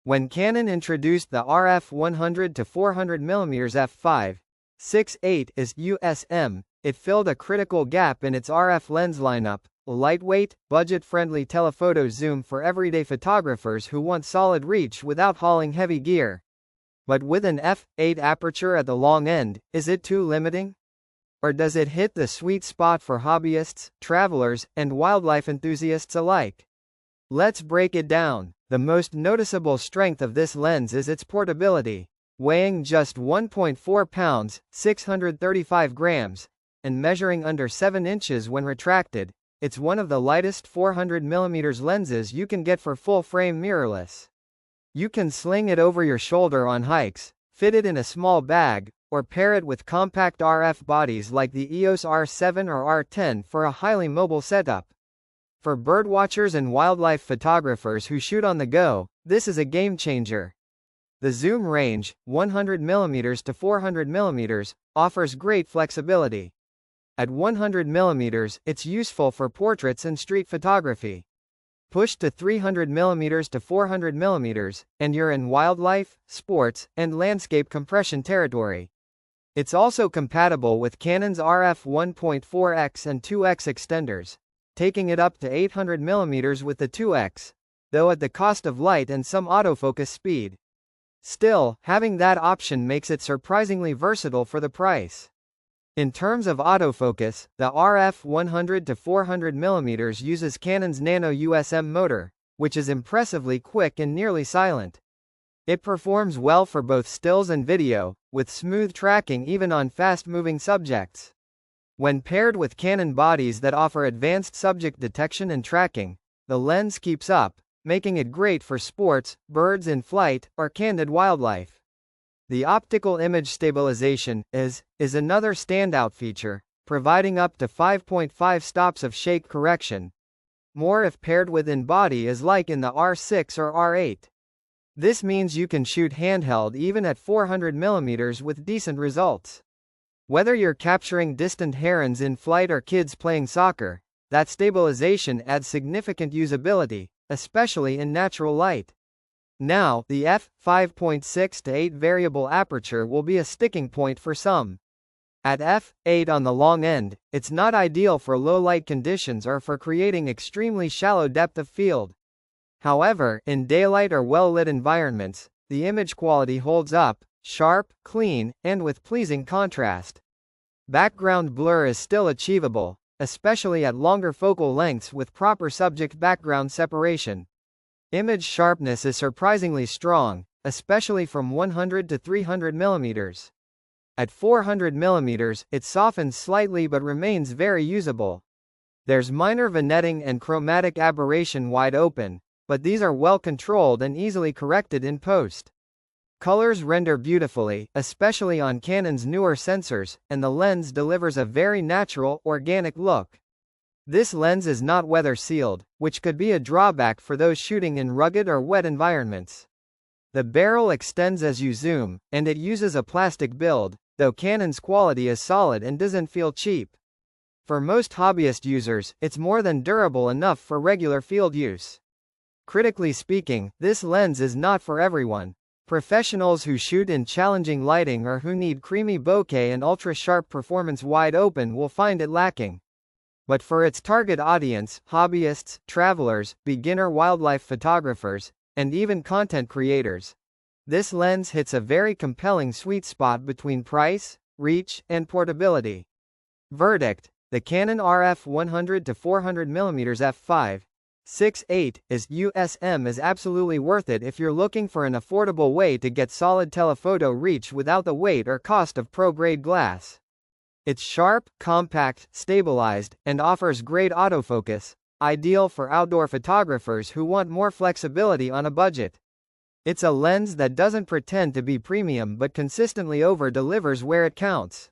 When Canon introduced the RF100-400mm F5.6-8 USM, it filled a critical gap in its RF lens lineup, a lightweight, budget-friendly telephoto zoom for everyday photographers who want solid reach without hauling heavy gear. But with an f8 aperture at the long end, is it too limiting? Or does it hit the sweet spot for hobbyists, travelers, and wildlife enthusiasts alike? Let's break it down. The most noticeable strength of this lens is its portability. Weighing just 1.4 pounds, 635 grams, and measuring under 7 inches when retracted, it's one of the lightest 400mm lenses you can get for full-frame mirrorless. You can sling it over your shoulder on hikes, fit it in a small bag, or pair it with compact RF bodies like the EOS R7 or R10 for a highly mobile setup. For birdwatchers and wildlife photographers who shoot on the go, this is a game changer. The zoom range, 100mm to 400mm, offers great flexibility. At 100mm, it's useful for portraits and street photography. Push to 300mm to 400mm, and you're in wildlife, sports, and landscape compression territory. It's also compatible with Canon's RF 1.4x and 2x extenders, taking it up to 800mm with the 2x, though at the cost of light and some autofocus speed. Still, having that option makes it surprisingly versatile for the price. In terms of autofocus, the RF 100-400mm uses Canon's Nano USM motor, which is impressively quick and nearly silent. It performs well for both stills and video, with smooth tracking even on fast-moving subjects. When paired with Canon bodies that offer advanced subject detection and tracking, the lens keeps up, making it great for sports, birds in flight, or candid wildlife. The optical image stabilization is another standout feature, providing up to 5.5 stops of shake correction. More if paired with in-body as like in the R6 or R8. This means you can shoot handheld even at 400mm with decent results. Whether you're capturing distant herons in flight or kids playing soccer, that stabilization adds significant usability, especially in natural light. Now, the f5.6-8 variable aperture will be a sticking point for some. At f8 on the long end, it's not ideal for low light conditions or for creating extremely shallow depth of field. However, in daylight or well-lit environments, the image quality holds up, sharp, clean, and with pleasing contrast. Background blur is still achievable, especially at longer focal lengths with proper subject-background separation. Image sharpness is surprisingly strong, especially from 100 to 300mm. At 400mm, it softens slightly but remains very usable. There's minor vignetting and chromatic aberration wide open, but these are well controlled and easily corrected in post. Colors render beautifully, especially on Canon's newer sensors, and the lens delivers a very natural, organic look. This lens is not weather-sealed, which could be a drawback for those shooting in rugged or wet environments. The barrel extends as you zoom, and it uses a plastic build, though Canon's quality is solid and doesn't feel cheap. For most hobbyist users, it's more than durable enough for regular field use. Critically speaking, this lens is not for everyone. Professionals who shoot in challenging lighting or who need creamy bokeh and ultra-sharp performance wide open will find it lacking. But for its target audience, hobbyists, travelers, beginner wildlife photographers, and even content creators, this lens hits a very compelling sweet spot between price, reach, and portability. Verdict: the Canon RF 100-400mm F5.6-8 USM is absolutely worth it if you're looking for an affordable way to get solid telephoto reach without the weight or cost of pro-grade glass. It's sharp, compact, stabilized, and offers great autofocus, ideal for outdoor photographers who want more flexibility on a budget. It's a lens that doesn't pretend to be premium but consistently over-delivers where it counts.